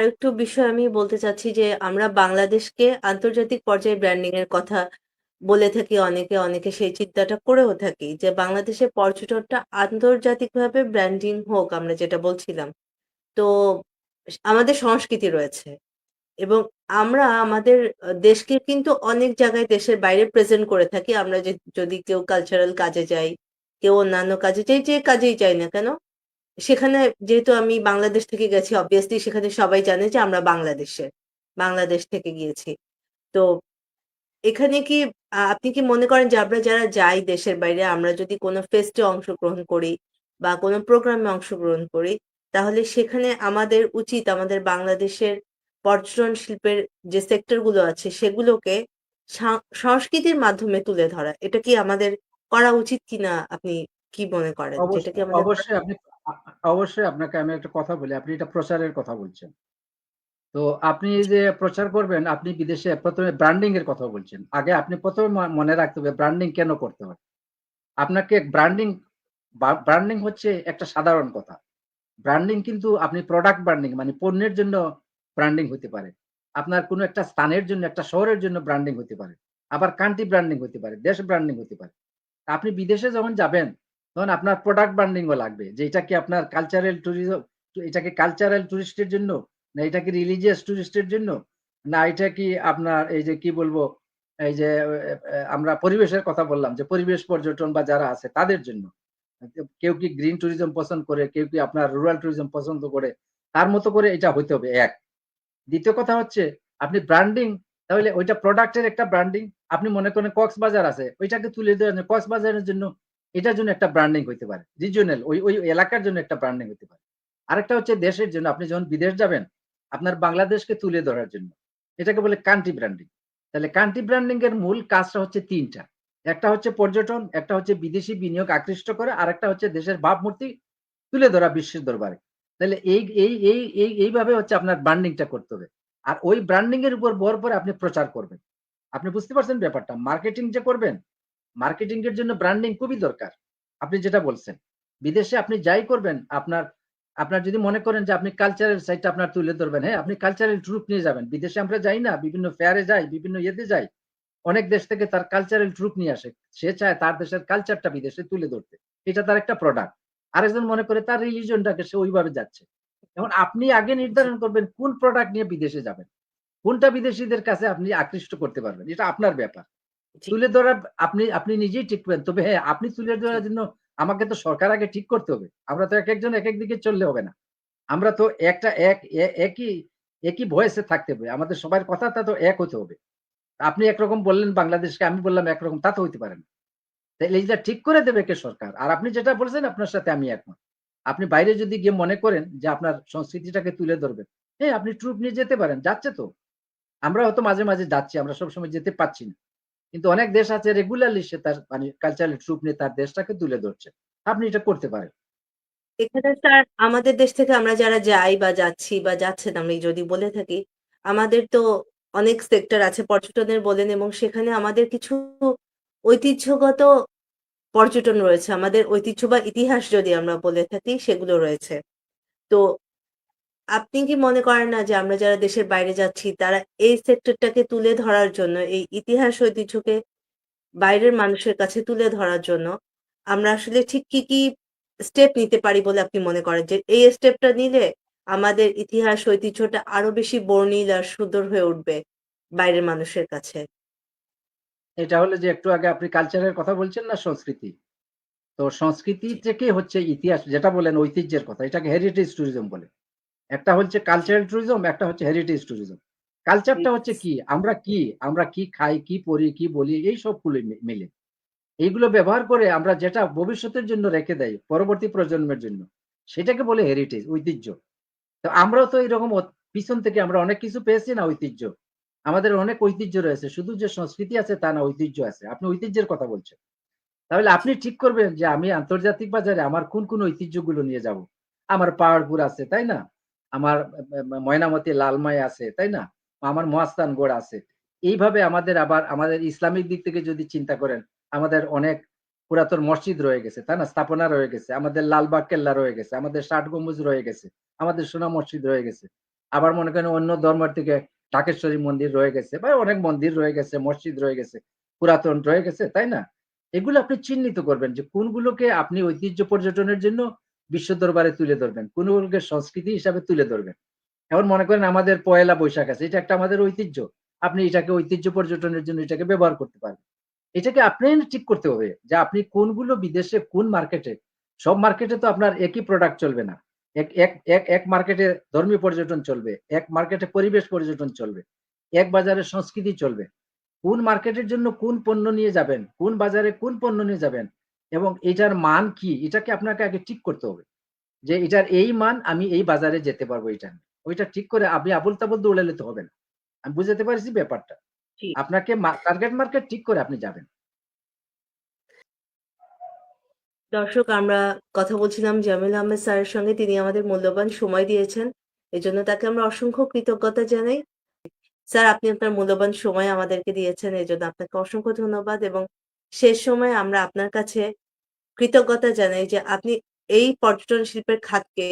আরেকটু বিষয় আমি বলতে চাচ্ছি যে, আমরা বাংলাদেশকে আন্তর্জাতিক পর্যায়ে ব্র্যান্ডিং এর কথা বলে থাকি অনেকে, অনেকে সেই চিন্তাটা করেও থাকি যে, বাংলাদেশের পর্যটনটা আন্তর্জাতিকভাবে ব্র্যান্ডিং হোক আমরা যেটা বলছিলাম। তো আমাদের সংস্কৃতি রয়েছে এবং আমরা আমাদের দেশকে কিন্তু অনেক জায়গায় দেশের বাইরে প্রেজেন্ট করে থাকি। আমরা যদি কেউ কালচারাল কাজে যাই, কেউ অন্যান্য কাজে যাই, যে কাজেই যাই না কেন সেখানে যেহেতু আমি বাংলাদেশ থেকে গেছি obviously সেখানে সবাই জানে যে আমরা বাংলাদেশের। বাংলাদেশ থেকে গিয়েছি। তো এখানে কি আপনি কি মনে করেন যে আমরা যারা যাই দেশের বাইরে আমরা যদি কোনো ফেস্ট এ অংশগ্রহণ করি বা কোনো প্রোগ্রামে অংশগ্রহণ করি, তাহলে সেখানে আমাদের উচিত আমাদের বাংলাদেশের পর্যটন শিল্পের যে সেক্টর গুলো আছে সেগুলোকে সংস্কৃতির মাধ্যমে তুলে ধরা। এটা কি আমাদের করা উচিত কিনা আপনি কি মনে করেন? যেটা কি আমাদের করা অবশ্যই আপনি অবশ্যই আপনাকে আমি একটা কথা বলি। আপনি এটা প্রচারের কথা বলছেন। তো আপনি জি, যে প্রচার করবেন, আপনি বিদেশে ১ম এ ব্র্যান্ডিং এর কথা বলছেন। আগে আপনি ১ম এ মনে রাখতে হবে ব্র্যান্ডিং কেন করতে হয়? আপনাকে ব্র্যান্ডিং হচ্ছে একটা সাধারণ কথা। ব্র্যান্ডিং কিন্তু আপনি প্রোডাক্ট ব্র্যান্ডিং মানে পণ্যের জন্য ব্র্যান্ডিং হতে পারে। আপনার কোনো একটা স্থানের জন্য, একটা শহরের জন্য ব্র্যান্ডিং হতে পারে। আবার কান্ট্রি ব্র্যান্ডিং হতে পারে, দেশ ব্র্যান্ডিং হতে পারে। আপনি বিদেশে যখন যাবেন, তখন আপনার প্রোডাক্ট ব্র্যান্ডিং ও লাগবে। যে এটা কি আপনার কালচারাল ট্যুরিজম, এটা কি কালচারাল টুরিস্টের জন্য? না এটা কি রিলিজিয়াস টুরিস্টের জন্য? না এটা কি আপনার এই যে কি বলবো, এই যে আমরা পরিবেশের কথা বললাম যে পরিবেশ পর্যটন বা যারা আছে তাদের জন্য। কেউ কি গ্রিন টুরিজম পছন্দ করে, কেউ কি আপনার রুরাল টুরিজম পছন্দ করে। তার মতো করে এটা হইতে হবে ১। দ্বিতীয় কথা হচ্ছে আপনি ব্র্যান্ডিং, তাহলে ওইটা প্রোডাক্টের একটা ব্র্যান্ডিং। আপনি মনে করেন কক্সবাজার আছে, ওইটাকে তুলে দেওয়ার জন্য কক্সবাজারের জন্য এটার জন্য একটা ব্র্যান্ডিং হইতে পারে। রিজিওনাল ওই এলাকার জন্য একটা ব্র্যান্ডিং হতে পারে। আরেকটা হচ্ছে দেশের জন্য আপনি যখন বিদেশ যাবেন, আপনার বাংলাদেশকে তুলে ধরার জন্য। এটাকে বলে কান্ট্রি ব্র্যান্ডিং। তাহলে কান্ট্রি ব্র্যান্ডিং এর মূল কাজটা হচ্ছে ৩ টা। একটা হচ্ছে পর্যটন, একটা হচ্ছে বিদেশি বিনিয়োগ আকৃষ্ট করা, আরেকটা হচ্ছে দেশের ভাবমূর্তি তুলে ধরা বিশ্বের দরবারে। তাহলে এইভাবে হচ্ছে আপনার ব্র্যান্ডিংটা করতে হবে। আর ওই ব্র্যান্ডিং এর উপর ভর করে আপনি প্রচার করবেন। আপনি বুঝতে পারছেন ব্যাপারটা? মার্কেটিং যে করবেন, মার্কেটিং এর জন্য ব্র্যান্ডিং খুবই দরকার। আপনি যেটা বলছেন। বিদেশে আপনি যাই করবেন, আপনার আপনার যদি মনে করেন যে আপনি কালচারাল সাইডটা আপনার তুলে ধরবেন, হ্যাঁ, আপনি কালচারাল ট্রুপ নিয়ে যাবেন। বিদেশে আমরা যাই না, বিভিন্ন ফেয়ারে যাই, বিভিন্ন ইয়েতে যাই। অনেক দেশ থেকে তার কালচারাল ট্রুপ নিয়ে আসে। সে চায় তার দেশের কালচারটা বিদেশে তুলে ধরতে। এটা তার একটা প্রোডাক্ট। আরেকজন মনে করে তার রিলিজিয়নটাকে সে ওইভাবে যাচ্ছে। এখন আপনি আগে জি, নির্ধারণ করবেন কোন প্রোডাক্ট নিয়ে বিদেশে যাবেন। কোনটা বিদেশীদের কাছে আপনি আকৃষ্ট করতে পারবেন। এটা আপনার ব্যাপার। জি, তুলে ধরা আপনি আপনি নিজেই ঠিক করবেন। তবে হ্যাঁ, আপনি তুলে জি, ধরার জন্য আমাকে তো সরকার আগে ঠিক করতে হবে। আমরা তো একেকজন একেক দিকে চললে হবে না। আমরা তো একটা এক এ একই একই ভয়েসে থাকতে হবে। আমাদের সবার কথাটা তো এক হতে হবে। আপনি একরকম বললেন বাংলাদেশকে, আমি বললাম একরকম, তা তো হইতে পারে না। তাইলে এইটা ঠিক করে দেবে কে? সরকার। আর আপনি যেটা বলছেন আপনার সাথে আমি একমত। আপনি বাইরে যদি গিয়ে মনে করেন যে আপনার সংস্কৃতিটাকে তুলে ধরবেন, হ্যাঁ, আপনি ট্রুপ নিয়ে যেতে পারেন। যাচ্ছে তো। আমরা হয়তো মাঝে, মাঝে যাচ্ছি। আমরা সবসময় যেতে পারছি না। কিন্তু অনেক দেশ আছে রেগুলারলি সে তার মানে কালচারাল ট্রুপ নিয়ে তার দেশটাকে তুলে ধরছে। আপনি এটা করতে পারেন। এখানে স্যার আমাদের দেশ থেকে আমরা যারা যাই বা যাচ্ছি বা যাচ্ছেন আমি যদি বলে থাকি, আমাদের তো অনেক সেক্টর আছে পর্যটনের বলেন এবং সেখানে আমাদের কিছু ঐতিহ্যগত পর্যটন রয়েছে। আমাদের ঐতিহ্য বা ইতিহাস যদি আমরা বলে থাকি সেগুলো রয়েছে। তো আপনি কি মনে করেন না যে আমরা যারা দেশের বাইরে যাচ্ছি তারা এই সেক্টরটাকে তুলে ধরার জন্য এই ইতিহাস ঐতিহ্যকে বাইরের মানুষের কাছে তুলে ধরার জন্য আমরা আসলে ঠিক কি স্টেপ নিতে পারি বলে আপনি মনে করেন? যে এই স্টেপটা নিলে আমাদের ইতিহাস ঐতিহ্যটা আরো বেশি বর্ণিল আর সুন্দর হয়ে উঠবে বাইরের মানুষের কাছে। এটা হলো যে একটু আগে আপনি কালচারের কথা বলছেন না সংস্কৃতি। তো সংস্কৃতি জি, থেকে হচ্ছে ইতিহাস যেটা বললেন ঐতিহ্যের কথা, এটাকে হেরিটেজ ট্যুরিজম বলে। একটা হচ্ছে জি, কালচারাল ট্যুরিজম, একটা হচ্ছে হেরিটেজ ট্যুরিজম। কালচারটা হচ্ছে কি? আমরা কি খাই, কি পড়ি, কি বলি এই সবগুলো মিলে। এইগুলো ব্যবহার করে আমরা যেটা ভবিষ্যতের জন্য রেখে দেই, পরবর্তী প্রজন্মের জন্য, সেটাকে বলে হেরিটেজ, ঐতিহ্য। তো আমরাও তো এরকম পিছন থেকে আমরা অনেক কিছু পেয়েছি না ঐতিহ্য। আমাদের অনেক ঐতিহ্য রয়েছে। শুধু যে সংস্কৃতি আছে তা না, ঐতিহ্য আছে। আপনি ঐতিহ্যের কথা বলছেন। তাহলে জি, আপনি ঠিক করবেন যে আমি আন্তর্জাতিক বাজারে আমার কোন ঐতিহ্যগুলো নিয়ে যাব। আমার পাহাড়পুর আছে, তাই না? আমার ময়নামতি লালমাই আছে, তাই না? আমার মহাস্থানগড় আছে। এইভাবে আমাদের ইসলামিক দিক থেকে যদি চিন্তা করেন, আমাদের অনেক পুরাতন মসজিদ রয়ে গেছে, তাই না? স্থাপনা রয়ে গেছে। আমাদের লালবাগ কেল্লা রয়ে গেছে। আমাদের ষাট গম্বুজ রয়ে গেছে। আমাদের সোনা মসজিদ রয়ে গেছে। আবার মনে করেন অন্য ধর্মের থেকে ঢাকেশ্বরী মন্দির রয়ে গেছে বা অনেক মন্দির রয়ে গেছে, মসজিদ রয়ে গেছে, পুরাতন রয়ে গেছে, তাই না? এগুলো আপনি চিহ্নিত করবেন যে কোনগুলোকে আপনি ঐতিহ্য পর্যটনের জন্য বিশ্ব দরবারে তুলে ধরবেন, কোনগুলোকে সংস্কৃতি হিসাবে তুলে ধরবেন। এখন মনে করেন আমাদের পয়লা বৈশাখ আছে, এটা একটা আমাদের ঐতিহ্য। আপনি এটাকে ঐতিহ্য পর্যটনের জন্য এটাকে ব্যবহার করতে পারবেন। এটাকে আপনি ঠিক করতে হবে যে আপনি কোনগুলো বিদেশে কোন মার্কেটে, সব মার্কেটে তো আপনার একই প্রোডাক্ট চলবে না। এক মার্কেটে ধর্মীয় পর্যটন চলবে, এক মার্কেটে পরিবেশ পর্যটন চলবে, এক বাজারে সংস্কৃতি চলবে। কোন মার্কেটের জন্য কোন পণ্য নিয়ে যাবেন, কোন বাজারে কোন পণ্য নিয়ে যাবেন এবং এটার মান কি, এটাকে আপনাকে আগে ঠিক করতে হবে। যে এটার এই মান আমি এই বাজারে যেতে পারবো এটা নিয়ে। ওইটা ঠিক করে আপনি আবোল-তাবোল দৌড়ালে তো হবে না। আমি বুঝাতে পারছি ব্যাপারটা? জি। আপনাকে টার্গেট মার্কেট ঠিক করে আপনি যাবেন। দর্শক, আমরা কথা বলছিলাম জামিল আহমেদ স্যারের সঙ্গে। তিনি আমাদের মূল্যবান সময় দিয়েছেন। এজন্য তাকে আমরা অসংখ্য কৃতজ্ঞতা জানাই। স্যার, আপনি আপনার মূল্যবান সময় আমাদেরকে দিয়েছেন। এজন্য আপনাকে অসংখ্য ধন্যবাদ এবং শেষ সময়ে আমরা আপনার কাছে কৃতজ্ঞতা জানাই যে আপনি এই পর্যটন শিল্পের খাতকে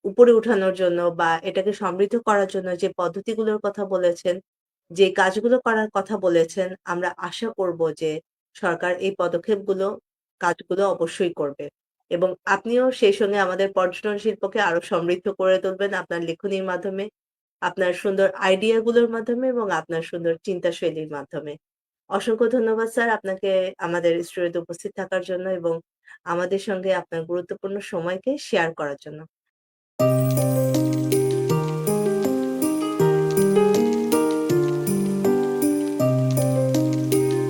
উপরে উঠানোর জন্য বা এটাকে সমৃদ্ধ করার জন্য যে পদ্ধতিগুলোর কথা বলেছেন, যে কাজগুলো করার কথা বলেছেন, আমরা আশা করব যে সরকার এই পদক্ষেপগুলো, কাজগুলো অবশ্যই করবে। এবং আপনিও সেই সঙ্গে আমাদের পর্যটন শিল্পকে আরো সমৃদ্ধ করে তুলবেন আপনার লেখনীর মাধ্যমে, আপনার সুন্দর আইডিয়া গুলোর মাধ্যমে এবং আপনার সুন্দর চিন্তাশৈলীর মাধ্যমে। অসংখ্য ধন্যবাদ স্যার আপনাকে আমাদের স্টুডিওতে উপস্থিত থাকার জন্য এবং আমাদের সঙ্গে আপনার গুরুত্বপূর্ণ সময়কে শেয়ার করার জন্য।